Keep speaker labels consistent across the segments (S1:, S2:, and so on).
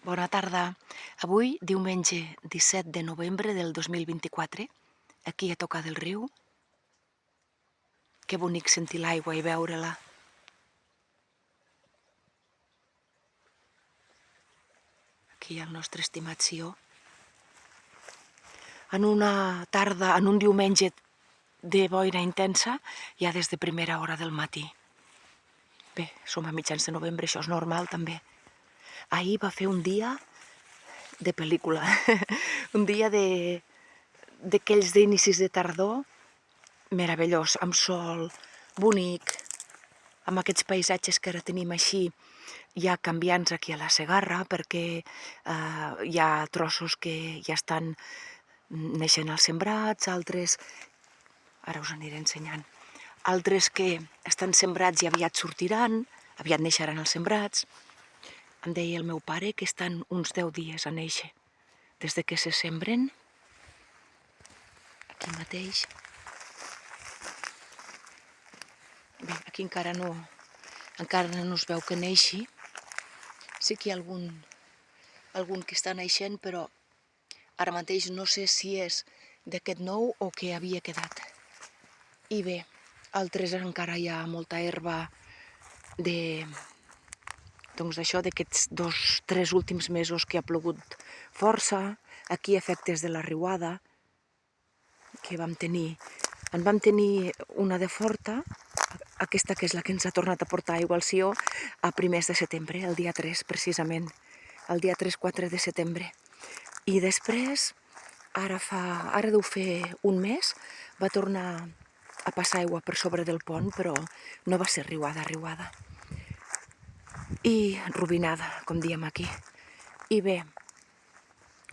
S1: Bona tarda. Avui, diumenge 17 de novembre del 2024, aquí a Tocar del Riu. Que bonic sentir l'aigua i veure-la. Aquí hi ha el nostre estimat Sió. En una tarda, en un diumenge de boira intensa, ja des de primera hora del matí. Bé, som a mitjans de novembre, això és normal també. Ahir va fer un dia de pel·lícula, un dia d'aquells d'inicis de tardor, meravellós, amb sol, bonic, amb aquests paisatges que ara tenim així, ja canviants aquí a la Segarra, perquè hi ha trossos que ja estan neixent els sembrats, altres, ara us aniré ensenyant, altres que estan sembrats i aviat sortiran, aviat neixeran els sembrats. Em deia el meu pare que estan uns 10 dies a néixer, des de que se sembren, aquí mateix. Bé, aquí encara no es veu que neixi. Sí que hi ha algun que està naixent, però ara mateix no sé si és d'aquest nou o que havia quedat. I bé, altres encara hi ha molta herba d'això, d'aquests 2-3 últims mesos que ha plogut força, aquí efectes de la riuada que vam tenir. En vam tenir una de forta, aquesta que és la que ens ha tornat a portar aigua al Sió, a primers de setembre, el dia 3 precisament, el dia 3-4 de setembre. I després, ara deu fer un mes, va tornar a passar aigua per sobre del pont, però no va ser riuada. I robinada, com diem aquí. I bé,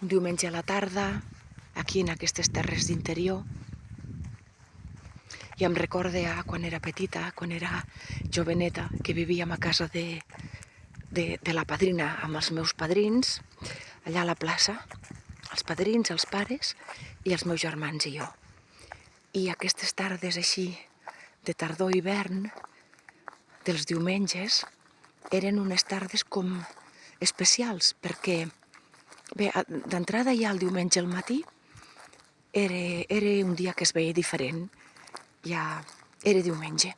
S1: un diumenge a la tarda, aquí en aquestes terres d'interior, i em recorda quan era petita, quan era joveneta, que vivíem a casa de la padrina amb els meus padrins, allà a la plaça, els padrins, els pares i els meus germans i jo. I aquestes tardes així, de tardor-hivern, dels diumenges, eren unes tardes com especials, perquè, bé, d'entrada ja el diumenge al matí era un dia que es veia diferent, ja era diumenge.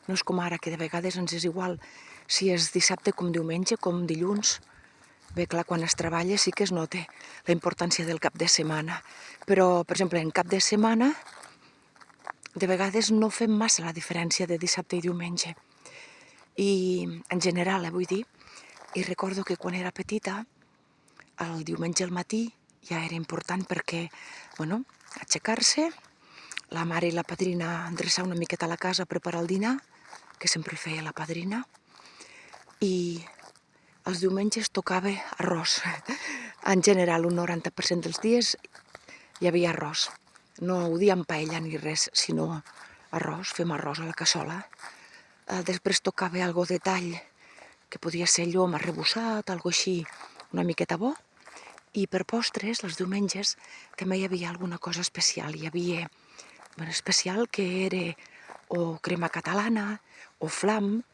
S1: No és com ara, que de vegades ens és igual si és dissabte com diumenge, com dilluns. Bé, clar, quan es treballa sí que es nota la importància del cap de setmana. Però, per exemple, en cap de setmana, de vegades no fem massa la diferència de dissabte i diumenge. I en general, vull dir, i recordo que quan era petita, el diumenge al matí ja era important perquè, bueno, aixecar-se, la mare i la padrina endreçar una miqueta a la casa, preparar el dinar, que sempre feia la padrina, i els diumenges tocava arròs. En general, un 90% dels dies hi havia arròs. No ho diem paella ni res, sinó arròs, fem arròs a la cassola. Després tocava algo de tall, que podia ser llom arrebossat, algo així, una miqueta bo. I per postres, els diumenges, també hi havia alguna cosa especial. Hi havia especial que era o crema catalana o flam,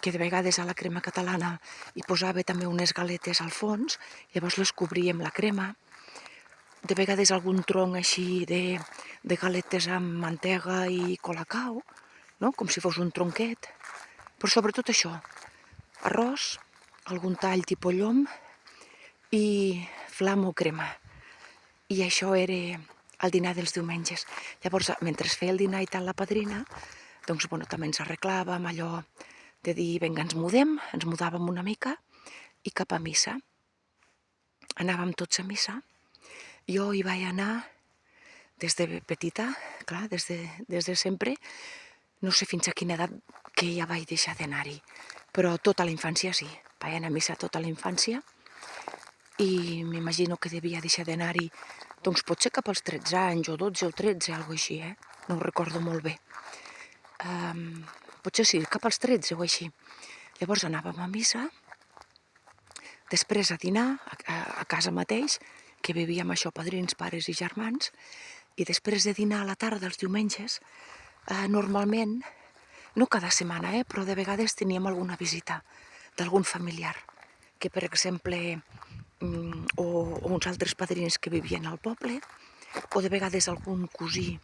S1: que de vegades a la crema catalana hi posava també unes galetes al fons, llavors les cobria amb la crema. De vegades algun tronc així de galetes amb mantega i colacao, no? Com si fos un tronquet. Però sobretot això, arròs, algun tall tipus llom i flam o crema. I això era el dinar dels diumenges. Llavors, mentre es feia el dinar i tal la padrina, doncs, bueno, també ens arreglàvem allò de dir, vinga, ens mudàvem una mica i cap a missa. Anàvem tots a missa. Jo hi vaig anar des de petita, clar, des de sempre. No sé fins a quina edat que ja vaig deixar d'anar-hi, però tota la infància sí. Vaig anar a missa tota la infància i m'imagino que devia deixar d'anar-hi, doncs potser cap als 13 anys, o 12 o 13, alguna cosa així, no ho recordo molt bé. Potser sí, cap als 13 o així. Llavors anàvem a missa, després a dinar, a casa mateix, que vivíem això, padrins, pares i germans, i després de dinar a la tarda, els diumenges, normalment, no cada setmana, però de vegades teníem alguna visita d'algun familiar que per exemple, o uns altres padrins que vivien al poble, o de vegades algun cosí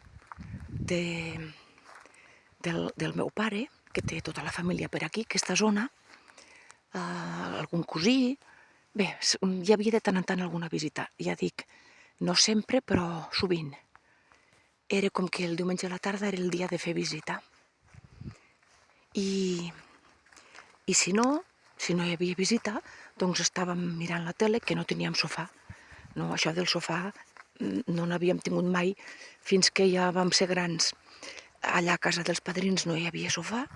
S1: del meu pare, que té tota la família per aquí, aquesta zona, algun cosí. Bé, hi havia de tant en tant alguna visita. Ja dic, no sempre, però sovint. Era com que el diumenge a la tarda era el dia de fer visita. I si no hi havia visita, doncs estàvem mirant la tele, que no teníem sofà. No, això del sofà no n'havíem tingut mai fins que ja vam ser grans. Allà a casa dels padrins no hi havia sofà,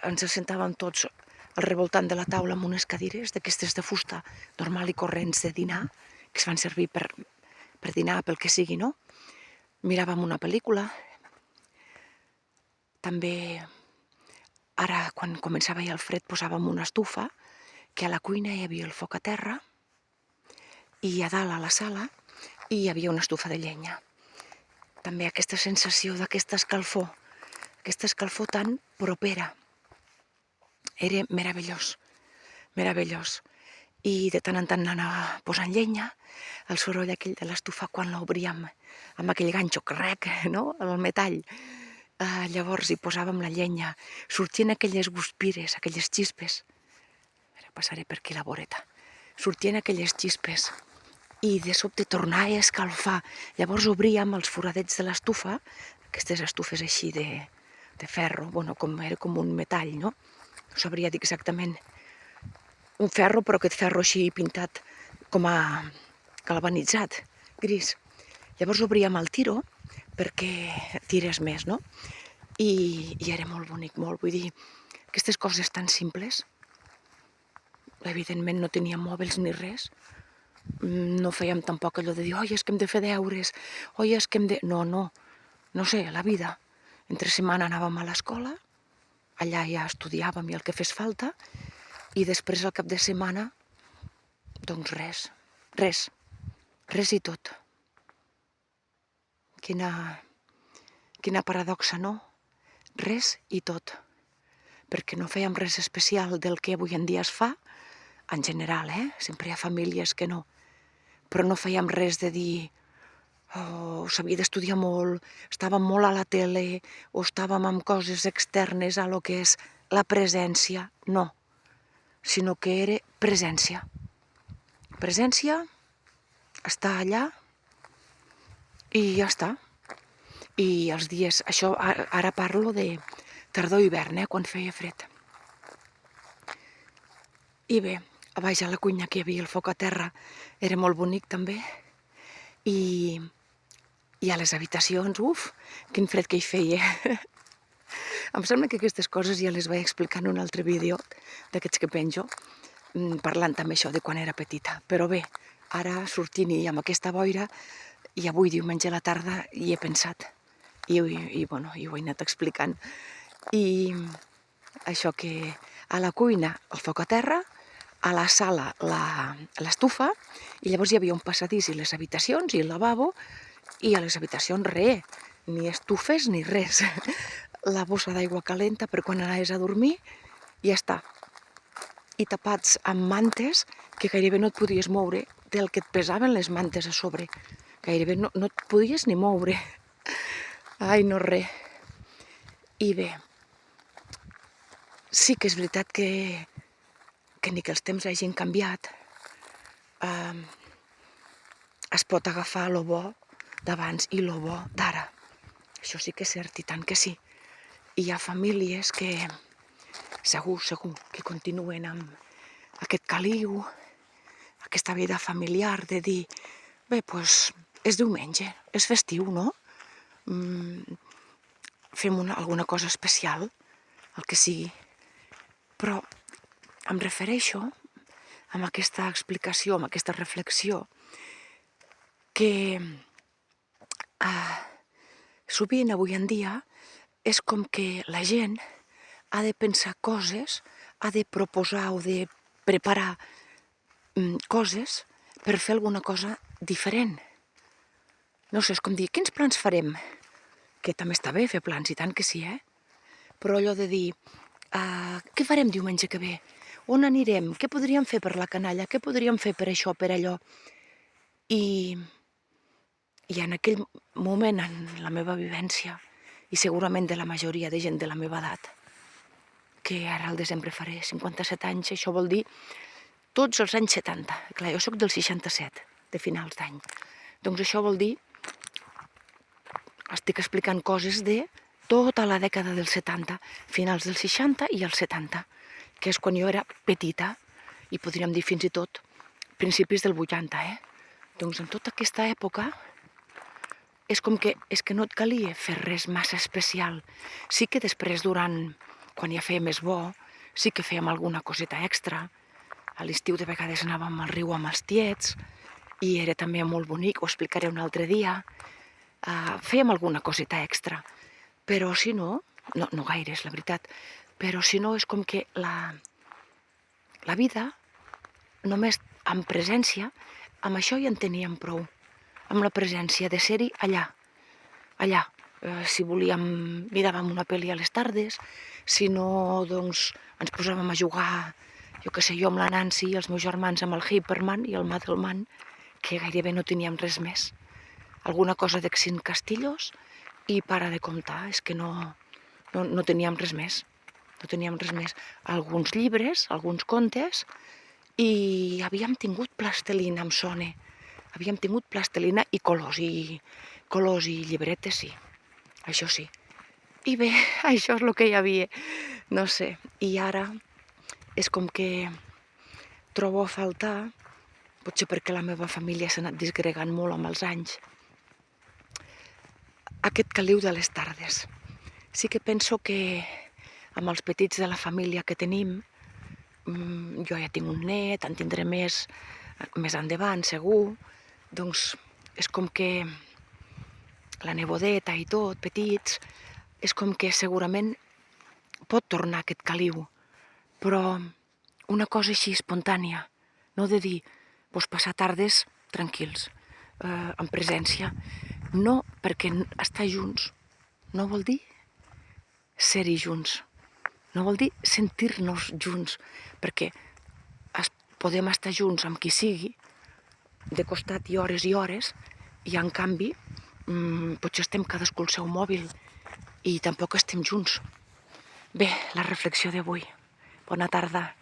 S1: ens assentàvem tots al revoltant de la taula amb unes cadires d'aquestes de fusta normal i corrents de dinar, que es fan servir per dinar, pel que sigui, no? Miràvem una pel·lícula. També, ara, quan començava ja el fred, posàvem una estufa, que a la cuina hi havia el foc a terra, i a dalt a la sala hi havia una estufa de llenya. També aquesta sensació d'aquesta escalfor tan propera. Era meravellós, meravellós. I de tant en tant anava posant llenya, el soroll aquell de l'estufa quan l'obríem amb aquell ganxo crec, no?, el metall. Llavors hi posàvem la llenya, sortien aquelles guspires, aquelles xispes. Ara passaré per aquí la voreta. Sortien aquelles xispes i de sobte tornava a escalfar. Llavors obríem els foradets de l'estufa, aquestes estufes així de ferro, bueno, era com un metall, no? No sabria dir exactament. Un ferro, però aquest ferro així pintat com a galvanitzat, gris. Llavors obríem el tiro perquè tires més, no? I era molt bonic, molt. Vull dir, aquestes coses tan simples, evidentment no teníem mòbils ni res, no fèiem tampoc allò de dir, oi, és que hem de fer deures, oi, és que hem de... No sé, la vida. Entre setmana anàvem a l'escola, allà ja estudiàvem i el que fes falta, i després al cap de setmana, doncs res i tot. Quina paradoxa, no? Res i tot. Perquè no fèiem res especial del que avui en dia es fa, en general, sempre hi ha famílies que no, però no fèiem res de dir, s'havia d'estudiar molt, estàvem molt a la tele, o estàvem amb coses externes a lo que és la presència, no, sinó que era presència. Presència, estar allà i ja està. I els dies, això ara parlo de tardor i hivern, quan feia fred. I bé, a baix a la cuina que hi havia el foc a terra era molt bonic també, i a les habitacions, quin fred que hi feia. Em sembla que aquestes coses ja les vaig explicar en un altre vídeo d'aquests que penjo, parlant també això de quan era petita. Però bé, ara sortint-hi amb aquesta boira, i avui diumenge a la tarda hi he pensat, i ho he anat explicant. I això que a la cuina el foc a terra, a la sala l'estufa, i llavors hi havia un passadís i les habitacions i el lavabo, i a les habitacions res, ni estufes ni res. La bossa d'aigua calenta per quan anaves a dormir, i ja està. I tapats amb mantes que gairebé no et podies moure del que et pesaven les mantes a sobre. Gairebé no et podies ni moure. Ai, no res. I bé, sí que és veritat que ni que els temps hagin canviat, es pot agafar lo bo d'abans i lo bo d'ara. Això sí que és cert, i tant que sí. Hi ha famílies que segur que continuen amb aquest caliu, aquesta vida familiar de dir, bé, doncs és diumenge, és festiu, no? Fem alguna cosa especial, el que sigui. Però em refereixo, amb aquesta explicació, amb aquesta reflexió, que sovint avui en dia és com que la gent ha de pensar coses, ha de proposar o de preparar coses per fer alguna cosa diferent. No sé, és com dir, quins plans farem? Que també està bé fer plans, i tant que sí, Però allò de dir, què farem diumenge que ve? On anirem? Què podríem fer per la canalla? Què podríem fer per això, per allò? I en aquell moment, en la meva vivència, i segurament de la majoria de gent de la meva edat, que ara al desembre faré 57 anys, això vol dir tots els anys 70. Clar, jo sóc del 67, de finals d'any. Doncs això vol dir, estic explicant coses de tota la dècada dels 70, finals dels 60 i els 70, que és quan jo era petita, i podríem dir fins i tot principis del 80, Doncs en tota aquesta època és com que no et calia fer res massa especial. Sí que després, quan ja feia més bo, sí que fèiem alguna coseta extra. A l'estiu de vegades anàvem al riu amb els tiets i era també molt bonic, ho explicaré un altre dia. Fèiem alguna coseta extra, però si no, no gaire, és la veritat, però si no és com que la vida, només amb presència, amb això ja en teníem prou, amb la presència de ser-hi allà. Si volíem, miràvem una pel·li a les tardes, si no, doncs ens posàvem a jugar, jo què sé, jo amb la Nancy i els meus germans amb el Hyperman i el Madelman, que gairebé no teníem res més. Alguna cosa d'Exin Castillos i para de comptar, és que no teníem res més. No teníem res més. Alguns llibres, alguns contes, i havíem tingut plastelina amb Sone. Havíem tingut plastelina i colors i llibretes, sí. Això sí. I bé, això és el que hi havia. No sé. I ara és com que trobo a faltar, potser perquè la meva família s'ha anat disgregant molt amb els anys, aquest caliu de les tardes. Sí que penso que amb els petits de la família que tenim, jo ja tinc un net, en tindré més endavant, segur, doncs és com que la nebodeta i tot, petits, és com que segurament pot tornar aquest caliu, però una cosa així espontània, no de dir, doncs passar tardes tranquils, en presència. No, perquè estar junts no vol dir ser-hi junts, no vol dir sentir-nos junts, perquè podem estar junts amb qui sigui, de costat i hores, i en canvi potser estem cadascú al seu mòbil i tampoc estem junts. Bé, la reflexió d'avui. Bona tarda.